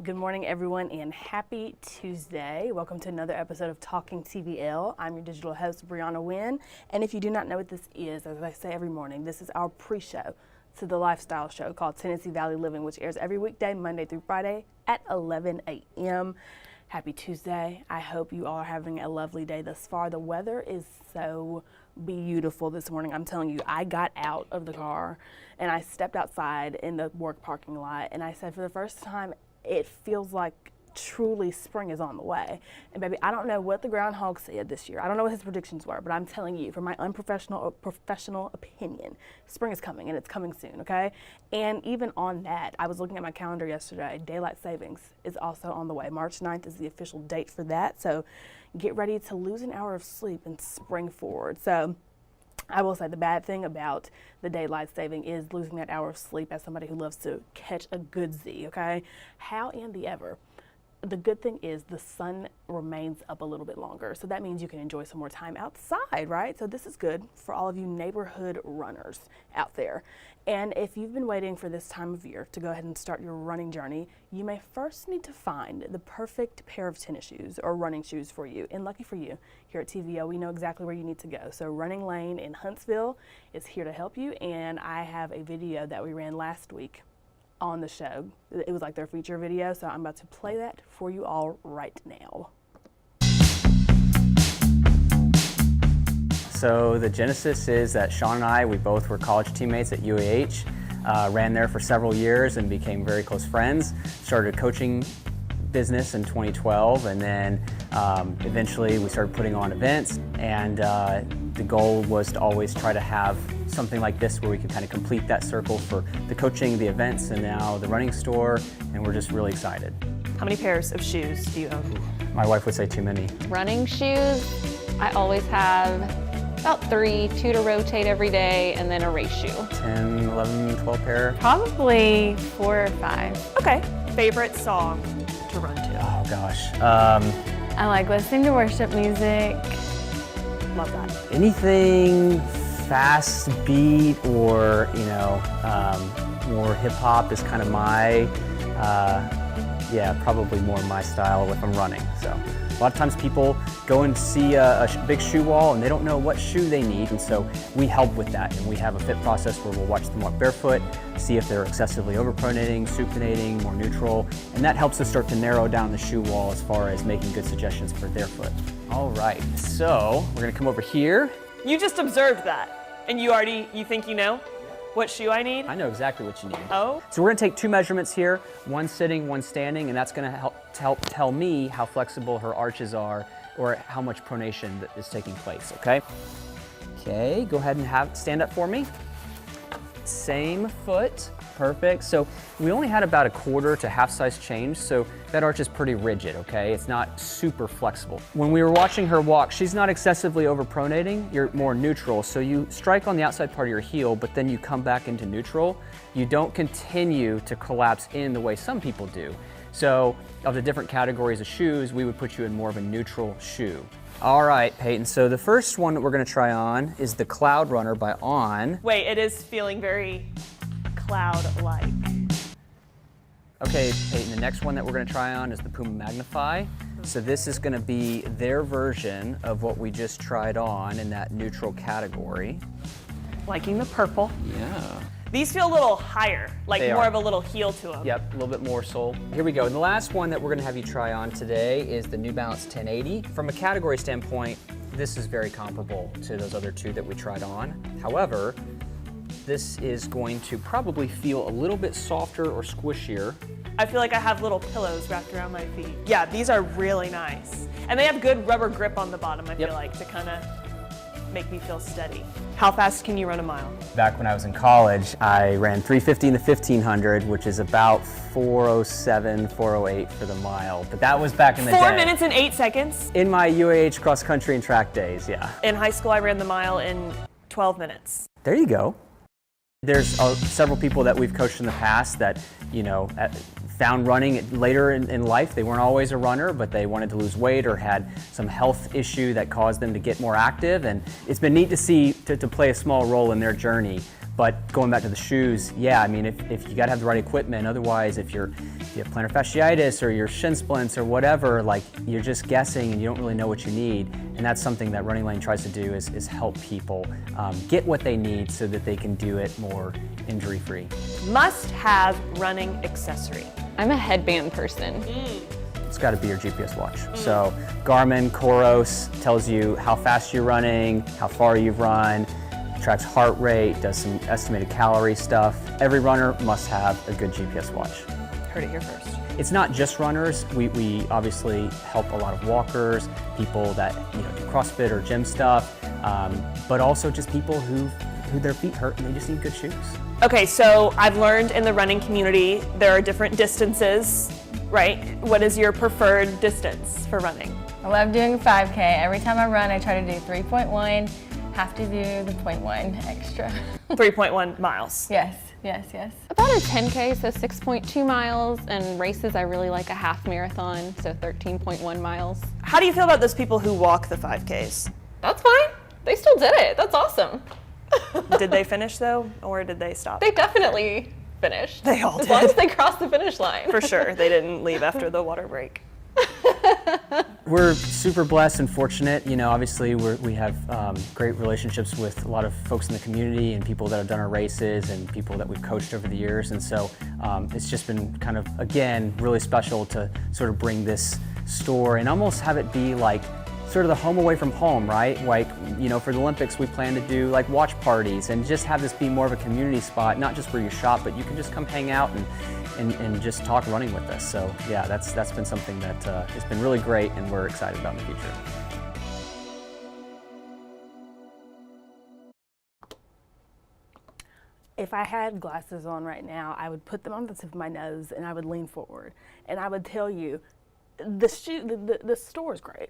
Good morning, everyone, and happy Tuesday. Welcome to another episode of Talking TVL. I'm your digital host, Brianna Wynn, and if you do not know what this is, as I say every morning, this is our pre-show to the lifestyle show called Tennessee Valley Living, which airs every weekday, Monday through Friday at 11 a.m. Happy Tuesday. I hope you all are having a lovely day thus far. The weather is so beautiful this morning. I'm telling you, I got out of the car and I stepped outside in the work parking lot and I said, for the first time, it feels like truly spring is on the way. And baby, I don't know what the groundhog said this year. I don't know what his predictions were, but I'm telling you, from my unprofessional or professional opinion, spring is coming and it's coming soon, okay? And even on that, I was looking at my calendar yesterday. Daylight savings is also on the way. March 9th is the official date for that. So get ready to lose an hour of sleep and spring forward. So I will say the bad thing about the daylight saving is losing that hour of sleep as somebody who loves to catch a good Z, okay? However, the good thing is the sun remains up a little bit longer. So that means you can enjoy some more time outside, right? So this is good for all of you neighborhood runners out there. And if you've been waiting for this time of year to go ahead and start your running journey, you may first need to find the perfect pair of tennis shoes or running shoes for you. And lucky for you, here at TVO, we know exactly where you need to go. So Running Lane in Huntsville is here to help you. And I have a video that we ran last week on the show. It was like their feature video, so I'm about to play that for you all right now. So the genesis is that Sean and I, we both were college teammates at UAH, ran there for several years and became very close friends, started a coaching business in 2012, and then eventually we started putting on events, and the goal was to always try to have something like this where we could kind of complete that circle for the coaching, the events, and now the running store, and we're just really excited. How many pairs of shoes do you own? My wife would say too many. Running shoes, I always have about 3, 2 to rotate every day, and then a race shoe. 10, 11, 12 pair. Probably 4 or 5. Okay. Favorite song to run to? Oh gosh. I like listening to worship music. Love that. Anything fast beat or, more hip hop is kind of my, probably more my style if I'm running. So a lot of times people go and see a big shoe wall and they don't know what shoe they need, and so we help with that, and we have a fit process where we'll watch them walk barefoot, see if they're excessively overpronating, supinating, more neutral, and that helps us start to narrow down the shoe wall as far as making good suggestions for their foot. All right, so we're gonna come over here. You just observed that, and you think you know what shoe I need? I know exactly what you need. Oh? So we're gonna take 2 measurements here, one sitting, one standing, and that's gonna help tell me how flexible her arches are or how much pronation that is taking place, okay? Okay, go ahead and stand up for me. Same foot, perfect. So we only had about a quarter to half size change, so that arch is pretty rigid, okay? It's not super flexible. When we were watching her walk, she's not excessively overpronating, you're more neutral. So you strike on the outside part of your heel, but then you come back into neutral. You don't continue to collapse in the way some people do. So of the different categories of shoes, we would put you in more of a neutral shoe. All right, Peyton, so the first one that we're gonna try on is the Cloud Runner by On. Wait, it is feeling very cloud-like. Okay, Peyton, the next one that we're gonna try on is the Puma Magnify. So this is gonna be their version of what we just tried on in that neutral category. Liking the purple. Yeah. These feel a little higher, like They more are. of a little heel to them. Yep, a little bit more sole. Here we go. And the last one that we're gonna have you try on today is the New Balance 1080. From a category standpoint, this is very comparable to those other 2 that we tried on. However, this is going to probably feel a little bit softer or squishier. I feel like I have little pillows wrapped around my feet. Yeah, these are really nice. And they have good rubber grip on the bottom, I feel like, to kind of make me feel steady. How fast can you run a mile? Back when I was in college, I ran 350 in the 1500, which is about 407, 408 for the mile. But that was back in the day. 4 minutes and 8 seconds? In my UAH cross country and track days, yeah. In high school, I ran the mile in 12 minutes. There you go. There's several people that we've coached in the past that, found running later in life. They weren't always a runner, but they wanted to lose weight or had some health issue that caused them to get more active. And it's been neat to see to play a small role in their journey. But going back to the shoes, yeah, I mean, if you gotta have the right equipment, otherwise if you have plantar fasciitis or your shin splints or whatever, like you're just guessing and you don't really know what you need. And that's something that Running Lane tries to do is help people get what they need so that they can do it more injury-free. Must have running accessory. I'm a headband person. It's got to be your GPS watch. So Garmin Coros tells you how fast you're running, how far you've run, tracks heart rate, does some estimated calorie stuff. Every runner must have a good GPS watch. Heard it here first. It's not just runners. We obviously help a lot of walkers, people that do CrossFit or gym stuff, but also just people who their feet hurt and they just need good shoes. Okay, so I've learned in the running community there are different distances, right? What is your preferred distance for running? I love doing a 5K. Every time I run, I try to do 3.1. Have to do the 0.1 extra. 3.1 miles. Yes. About a 10K, so 6.2 miles, and races I really like a half marathon, so 13.1 miles. How do you feel about those people who walk the 5Ks? That's fine. They still did it. That's awesome. Did they finish though, or did they stop? They definitely finished. They all As long as did. they crossed the finish line. For sure, they didn't leave after the water break. We're super blessed and fortunate. Obviously we have great relationships with a lot of folks in the community and people that have done our races and people that we've coached over the years. And so it's just been kind of, again, really special to sort of bring this store and almost have it be like sort of the home away from home, right? Like, for the Olympics, we plan to do like watch parties and just have this be more of a community spot, not just where you shop, but you can just come hang out and just talk running with us. So yeah, that's been something that has been really great and we're excited about in the future. If I had glasses on right now, I would put them on the tip of my nose and I would lean forward and I would tell you, the store is great.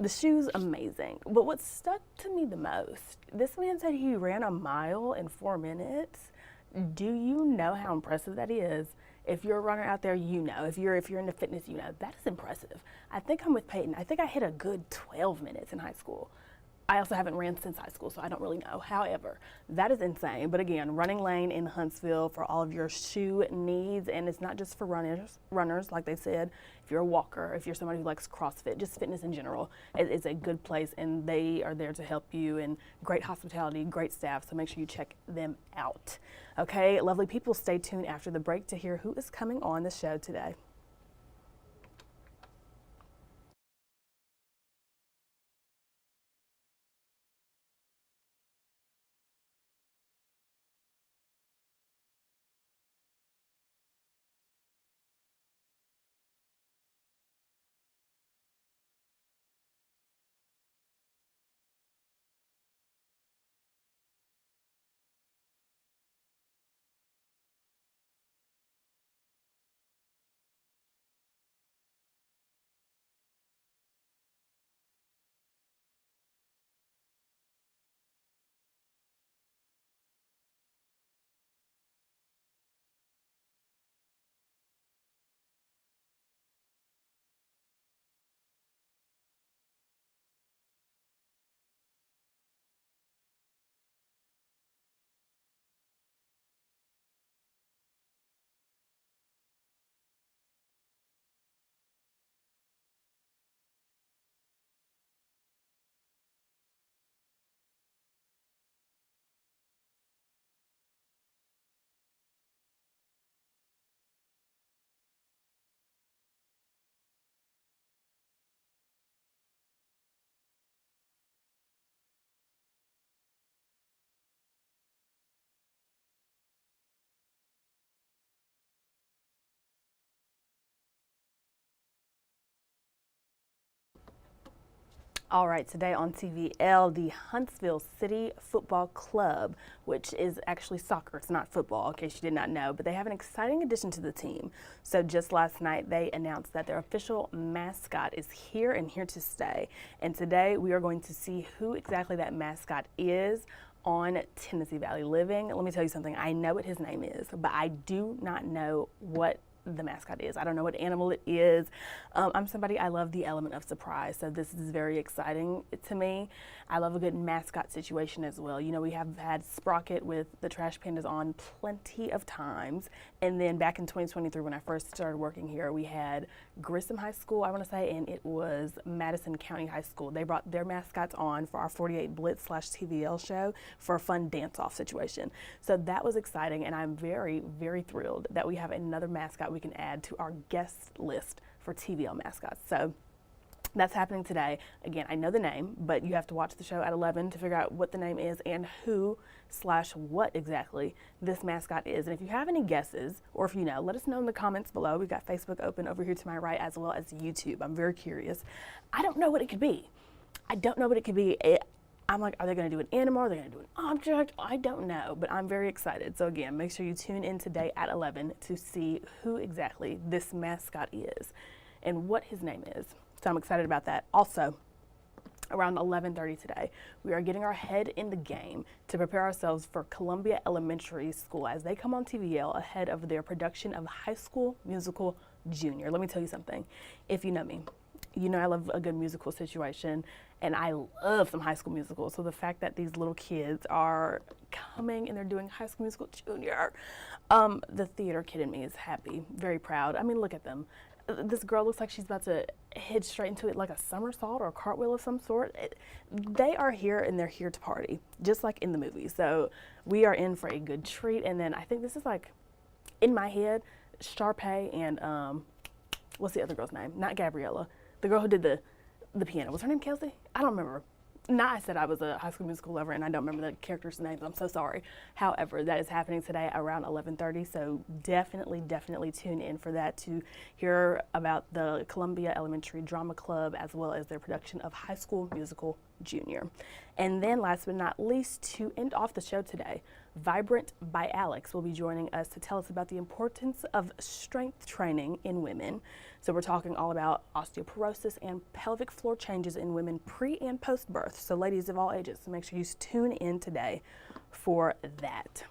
The shoe's amazing. But what stuck to me the most, this man said he ran a mile in 4 minutes. Do you know how impressive that is? If you're a runner out there, if you're into fitness, that is impressive. I think I'm with Peyton. I think I hit a good 12 minutes in high school. I also haven't ran since high school, so I don't really know. However, that is insane. But again, Running Lane in Huntsville for all of your shoe needs, and it's not just for runners, like they said. If you're a walker, if you're somebody who likes CrossFit, just fitness in general, it's a good place, and they are there to help you, and great hospitality, great staff, so make sure you check them out. Okay, lovely people, stay tuned after the break to hear who is coming on the show today. All right, today on TVL, the Huntsville City Football Club, which is actually soccer. It's not football, in case you did not know, but they have an exciting addition to the team. So just last night, they announced that their official mascot is here and here to stay. And today, we are going to see who exactly that mascot is on Tennessee Valley Living. Let me tell you something. I know what his name is, but I do not know what the mascot is. I don't know what animal it is. I'm somebody, I love the element of surprise, so this is very exciting to me. I love a good mascot situation as well. You know, we have had Sprocket with the Trash Pandas on plenty of times, and then back in 2023 when I first started working here, we had Grissom High School, I want to say, and it was Madison County High School. They brought their mascots on for our 48 Blitz / TVL show for a fun dance-off situation. So that was exciting, and I'm very, very thrilled that we have another mascot we can add to our guest list for TVL mascots. So that's happening today. Again, I know the name, but you have to watch the show at 11 to figure out what the name is and who / what exactly this mascot is. And if you have any guesses, or if you know, let us know in the comments below. We've got Facebook open over here to my right, as well as YouTube. I'm very curious. I don't know what it could be. I don't know what it could be. I'm like, are they going to do an animal? Are they going to do an object? I don't know, but I'm very excited. So again, make sure you tune in today at 11 to see who exactly this mascot is and what his name is. So I'm excited about that. Also, around 11:30 today, we are getting our head in the game to prepare ourselves for Columbia Elementary School as they come on TVL ahead of their production of High School Musical Junior. Let me tell you something. If you know me, you know I love a good musical situation, and I love some High School Musicals. So the fact that these little kids are coming and they're doing High School Musical Junior, the theater kid in me is happy, very proud. I mean, look at them. This girl looks like she's about to head straight into it like a somersault or a cartwheel of some sort. They are here and they're here to party, just like in the movie. So we are in for a good treat. And then I think this is like, in my head, Sharpay and what's the other girl's name? Not Gabriella. The girl who did the piano. Was her name Kelsey? I don't remember. Now I said I was a High School Musical lover and I don't remember the characters' names. I'm so sorry. However, that is happening today around 11:30, so definitely tune in for that to hear about the Columbia Elementary Drama Club as well as their production of High School Musical Junior. And then last but not least, to end off the show today, Vibrant by Alex will be joining us to tell us about the importance of strength training in women. So we're talking all about osteoporosis and pelvic floor changes in women pre and post birth. So ladies of all ages, so make sure you tune in today for that.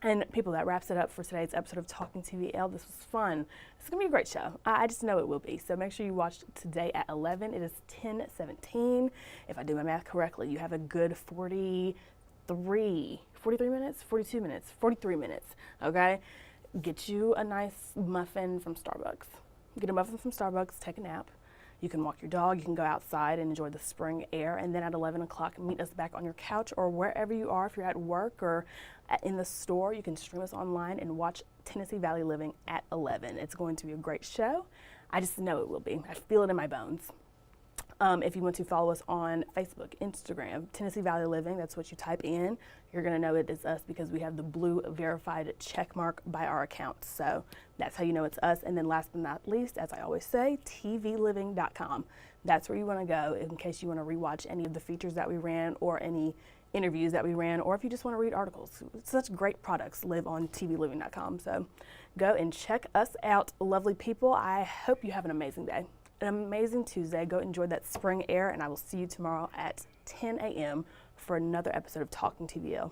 And people, that wraps it up for today's episode of Talking TVL. This was fun. It's going to be a great show. I just know it will be. So make sure you watch today at 11. It is 10:17. If I do my math correctly, you have a good 43 minutes, 42 minutes, 43 minutes, okay? Get you a nice muffin from Starbucks. Get a muffin from Starbucks, take a nap. You can walk your dog, you can go outside and enjoy the spring air, and then at 11 o'clock, meet us back on your couch or wherever you are. If you're at work or in the store, you can stream us online and watch Tennessee Valley Living at 11. It's going to be a great show. I just know it will be. I feel it in my bones. If you want to follow us on Facebook, Instagram, Tennessee Valley Living, that's what you type in. You're going to know it is us because we have the blue verified check mark by our account. So that's how you know it's us. And then last but not least, as I always say, tvliving.com. That's where you want to go in case you want to rewatch any of the features that we ran or any interviews that we ran, or if you just want to read articles. Such great products live on tvliving.com. So go and check us out, lovely people. I hope you have an amazing day. An amazing Tuesday. Go enjoy that spring air, and I will see you tomorrow at 10 a.m. for another episode of Talking TVL.